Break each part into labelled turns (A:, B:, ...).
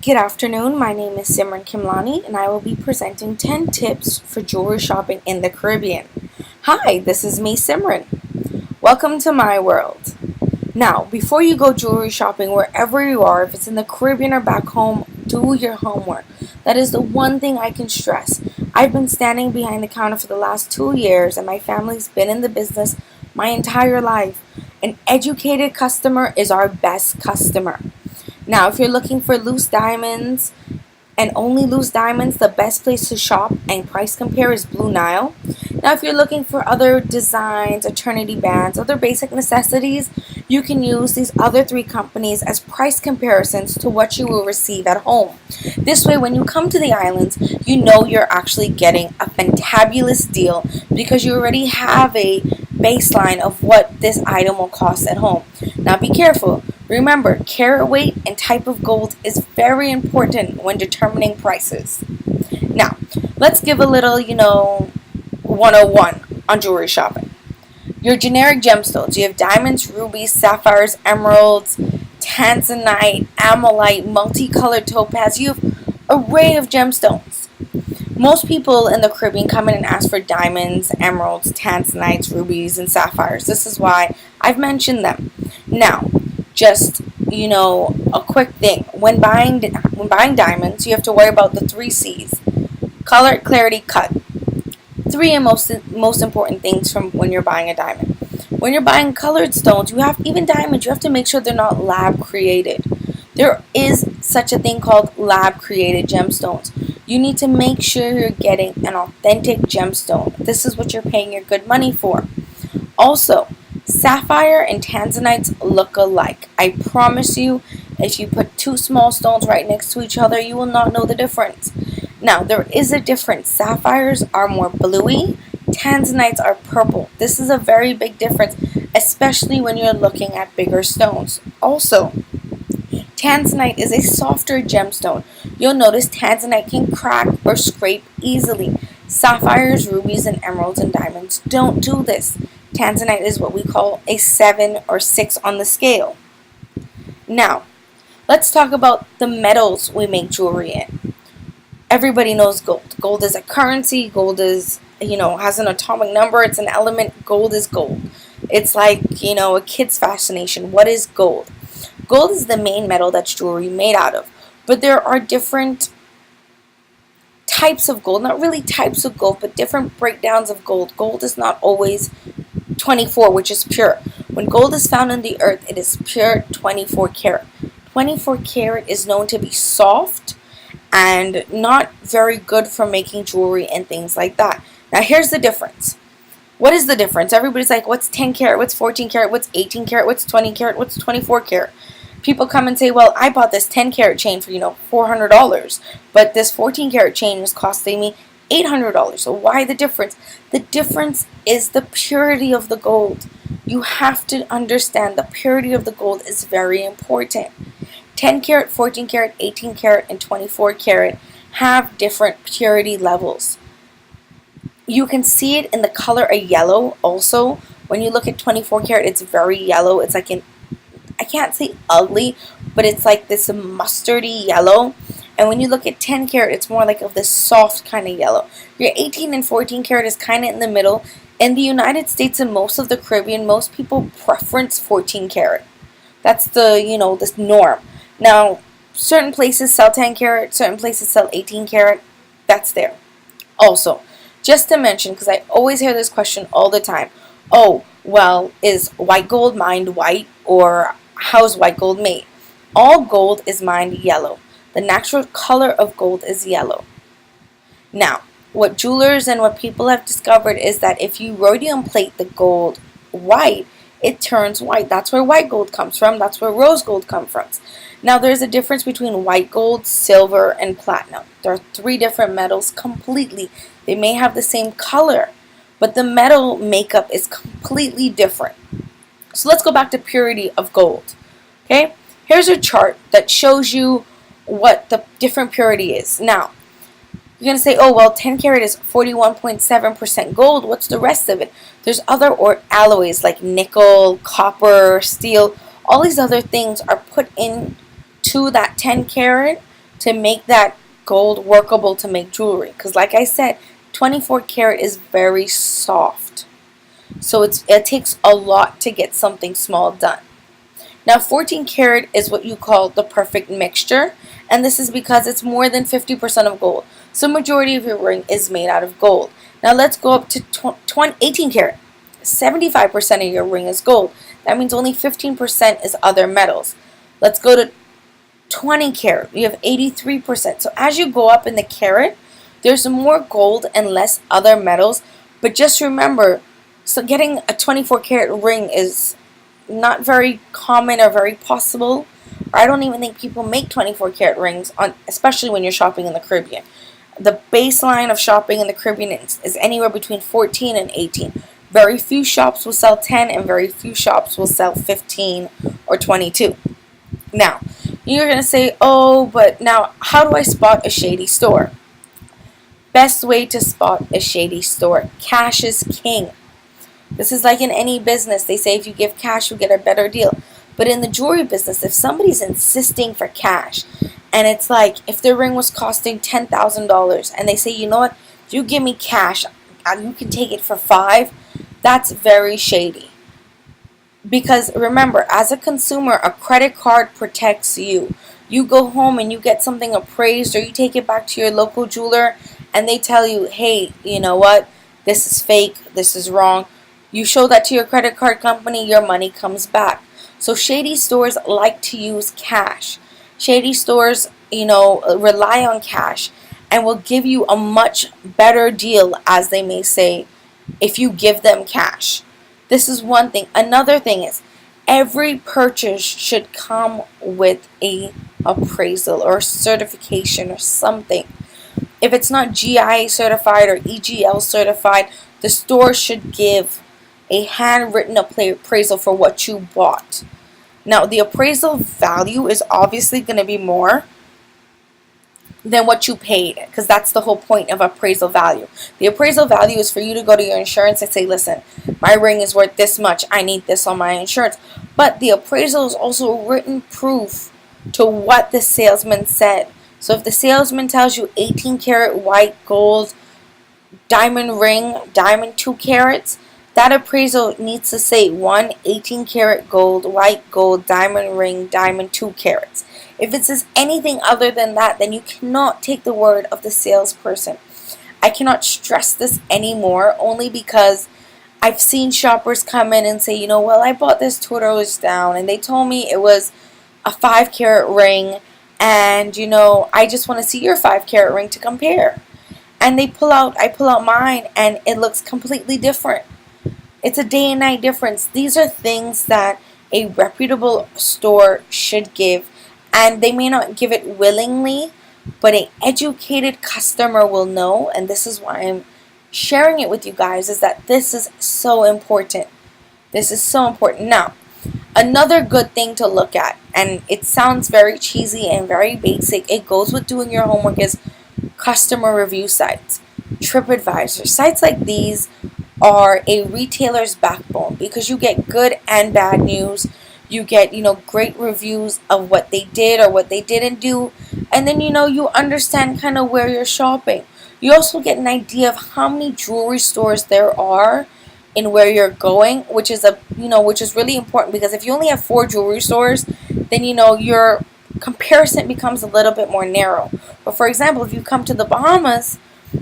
A: Good afternoon, my name is Simran Kimlani and I will be presenting 10 tips for jewelry shopping in the Caribbean. Hi, this is me, Simran. Welcome to my world. Now, before you go jewelry shopping wherever you are, if it's in the Caribbean or back home, do your homework. That is the one thing I can stress. I've been standing behind the counter for the last 2 years and my family's been in the business my entire life. An educated customer is our best customer. Now, if you're looking for loose diamonds and only loose diamonds, the best place to shop and price compare is Blue Nile. Now, if you're looking for other designs, eternity bands, other basic necessities, you can use these other 3 companies as price comparisons to what you will receive at home. This way, when you come to the islands, you know you're actually getting a fantabulous deal because you already have a baseline of what this item will cost at home. Now, be careful. Remember, carat weight and type of gold is very important when determining prices. Now, let's give a little, 101 on jewelry shopping. Your generic gemstones. You have diamonds, rubies, sapphires, emeralds, tanzanite, amalite, multicolored topaz. You have an array of gemstones. Most people in the Caribbean come in and ask for diamonds, emeralds, tanzanites, rubies, and sapphires. This is why I've mentioned them. Now, just a quick thing. When buying diamonds, you have to worry about the 3 C's: color, clarity, cut. 3 most important things from when you're buying a diamond. When you're buying colored stones, even diamonds, you have to make sure they're not lab created. There is such a thing called lab created gemstones. You need to make sure you're getting an authentic gemstone. This is what you're paying your good money for. Also, sapphire and tanzanites look alike. I promise you, if you put 2 small stones right next to each other, you will not know the difference. Now, there is a difference. Sapphires are more bluey, tanzanites are purple. This is a very big difference, especially when you're looking at bigger stones. Also, tanzanite is a softer gemstone. You'll notice tanzanite can crack or scrape easily. Sapphires, rubies, and emeralds and diamonds don't do this. Tanzanite is what we call a 7 or 6 on the scale. Now, let's talk about the metals we make jewelry in. Everybody knows gold. Gold is a currency. Gold is, has an atomic number. It's an element. Gold is gold. It's like, a kid's fascination. What is gold? Gold is the main metal that's jewelry made out of. But there are different types of gold. Not really types of gold, but different breakdowns of gold. Gold is not always 24, which is pure. When gold is found in the earth, it is pure 24 karat. 24 karat is known to be soft and not very good for making jewelry and things like that. Now, here's the difference. What is the difference? Everybody's like, what's 10 karat? What's 14 karat? What's 18 karat? What's 20 karat? What's 24 karat? People come and say, well, I bought this 10 karat chain for, $400, but this 14 karat chain is costing me $800. So why the difference? The difference is the purity of the gold. You have to understand the purity of the gold is very important. 10 karat, 14 karat, 18 karat, and 24 karat have different purity levels. You can see it in the color of yellow also. When you look at 24 karat, it's very yellow. It's like I can't say ugly, but it's like this mustardy yellow. And when you look at 10 karat, it's more like of this soft kind of yellow. Your 18 and 14 karat is kind of in the middle. In the United States and most of the Caribbean, most people preference 14 karat. That's the, this norm. Now, certain places sell 10 karat, certain places sell 18 karat. That's there. Also, just to mention, because I always hear this question all the time. Oh, well, is white gold mined white, or how's white gold made? All gold is mined yellow. The natural color of gold is yellow. Now, what jewelers and what people have discovered is that if you rhodium plate the gold white, it turns white. That's where white gold comes from. That's where rose gold comes from. Now, there's a difference between white gold, silver, and platinum. There are 3 different metals completely. They may have the same color, but the metal makeup is completely different. So let's go back to purity of gold. Okay? Here's a chart that shows you what the different purity is. Now, you're going to say, oh, well, 10 karat is 41.7% gold. What's the rest of it? There's other alloys like nickel, copper, steel. All these other things are put into that 10 karat to make that gold workable to make jewelry. Because like I said, 24 karat is very soft. So it takes a lot to get something small done. Now 14 karat is what you call the perfect mixture, and this is because it's more than 50% of gold. So majority of your ring is made out of gold. Now let's go up to 18 karat. 75% of your ring is gold. That means only 15% is other metals. Let's go to 20 karat. You have 83%. So as you go up in the carat, there's more gold and less other metals. But just remember, so getting a 24 karat ring is not very common or very possible. I don't even think people make 24 karat rings, especially when you're shopping in the Caribbean. The baseline of shopping in the Caribbean is anywhere between 14 and 18. Very few shops will sell 10 and very few shops will sell 15 or 22. Now, you're going to say, oh, but now how do I spot a shady store? Best way to spot a shady store: cash is king. This is like in any business. They say if you give cash, you get a better deal. But in the jewelry business, if somebody's insisting for cash, and it's like if their ring was costing $10,000, and they say, you know what, if you give me cash, you can take it for $5,000, that's very shady. Because remember, as a consumer, a credit card protects you. You go home and you get something appraised, or you take it back to your local jeweler, and they tell you, hey, you know what, this is fake, this is wrong. You show that to your credit card company, your money comes back. So shady stores like to use cash. Shady stores, rely on cash and will give you a much better deal, as they may say, if you give them cash. This is one thing. Another thing is, every purchase should come with a appraisal or certification or something. If it's not GIA certified or EGL certified, the store should give a handwritten appraisal for what you bought. Now, the appraisal value is obviously going to be more than what you paid, because that's the whole point of appraisal value. The appraisal value is for you to go to your insurance and say, listen, my ring is worth this much, I need this on my insurance. But the appraisal is also written proof to what the salesman said. So if the salesman tells you 18 karat white gold diamond ring, diamond 2 carats, that appraisal needs to say 18 karat gold, white gold, diamond ring, diamond 2 carats. If it says anything other than that, then you cannot take the word of the salesperson. I cannot stress this anymore, only because I've seen shoppers come in and say, well, I bought this $2 down, and they told me it was a 5 karat ring, and I just want to see your 5 karat ring to compare. And I pull out mine, and it looks completely different. It's a day and night difference. These are things that a reputable store should give, and they may not give it willingly, but an educated customer will know. And this is why I'm sharing it with you guys, is that this is so important. This is so important. Now, another good thing to look at, and it sounds very cheesy and very basic, it goes with doing your homework, is customer review sites. TripAdvisor. Sites like these are a retailer's backbone, because you get good and bad news. You get, great reviews of what they did or what they didn't do. And then, you understand kind of where you're shopping. You also get an idea of how many jewelry stores there are in where you're going, which is really important, because if you only have 4 jewelry stores, then, your comparison becomes a little bit more narrow. But for example, if you come to the Bahamas,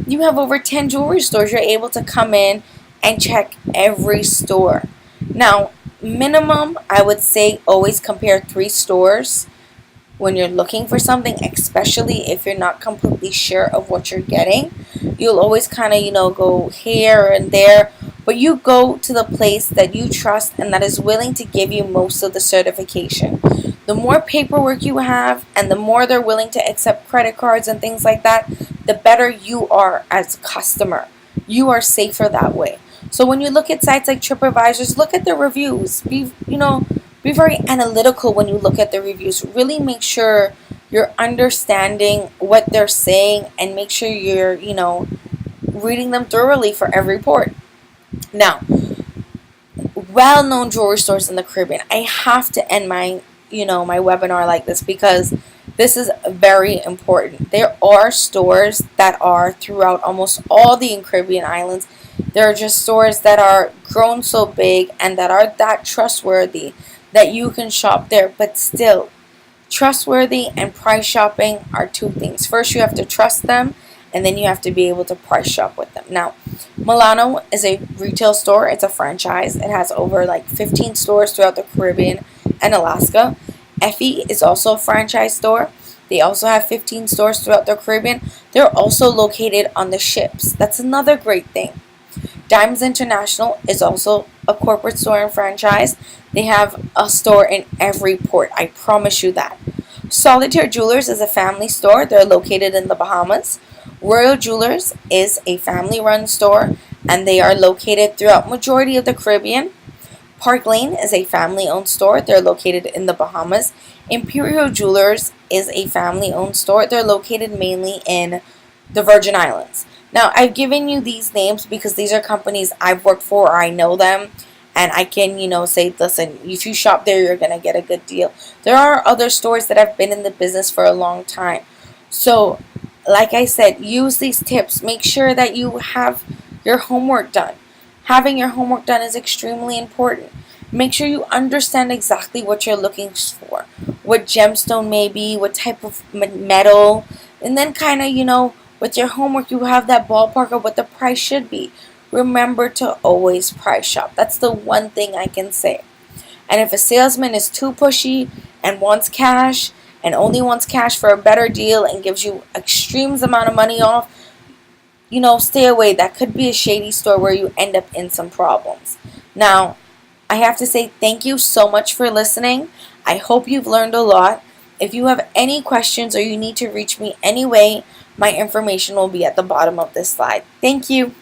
A: you have over 10 jewelry stores. You're able to come in and check every store. Now, minimum, I would say always compare 3 stores when you're looking for something, especially if you're not completely sure of what you're getting. You'll always kind of, go here and there, but you go to the place that you trust and that is willing to give you most of the certification. The more paperwork you have and the more they're willing to accept credit cards and things like that, the better you are as a customer. You are safer that way. So when you look at sites like TripAdvisor, look at the reviews. Be very analytical when you look at the reviews. Really make sure you're understanding what they're saying, and make sure you're, reading them thoroughly for every report. Now, well-known jewelry stores in the Caribbean. I have to end my, my webinar like this, because This is very important. There are stores that are throughout almost all the Caribbean islands. There are just stores that are grown so big and that are that trustworthy that you can shop there. But still, trustworthy and price shopping are two things. First, you have to trust them, and then you have to be able to price shop with them. Now, Milano is a retail store. It's a franchise. It has over like 15 stores throughout the Caribbean and Alaska. Effie is also a franchise store. They also have 15 stores throughout the Caribbean. They're also located on the ships. That's another great thing. Diamonds International is also a corporate store and franchise. They have a store in every port. I promise you that. Solitaire Jewelers is a family store. They're located in the Bahamas. Royal Jewelers is a family-run store, and they are located throughout majority of the Caribbean. Park Lane is a family-owned store. They're located in the Bahamas. Imperial Jewelers is a family-owned store. They're located mainly in the Virgin Islands. Now, I've given you these names because these are companies I've worked for or I know them. And I can, say, listen, if you shop there, you're going to get a good deal. There are other stores that have been in the business for a long time. So, like I said, use these tips. Make sure that you have your homework done. Having your homework done is extremely important. Make sure you understand exactly what you're looking for. What gemstone may be, what type of metal. And then kind of, with your homework, you have that ballpark of what the price should be. Remember to always price shop. That's the one thing I can say. And if a salesman is too pushy and wants cash and only wants cash for a better deal and gives you extremes amount of money off, stay away. That could be a shady store where you end up in some problems. Now, I have to say thank you so much for listening. I hope you've learned a lot. If you have any questions or you need to reach me anyway, my information will be at the bottom of this slide. Thank you.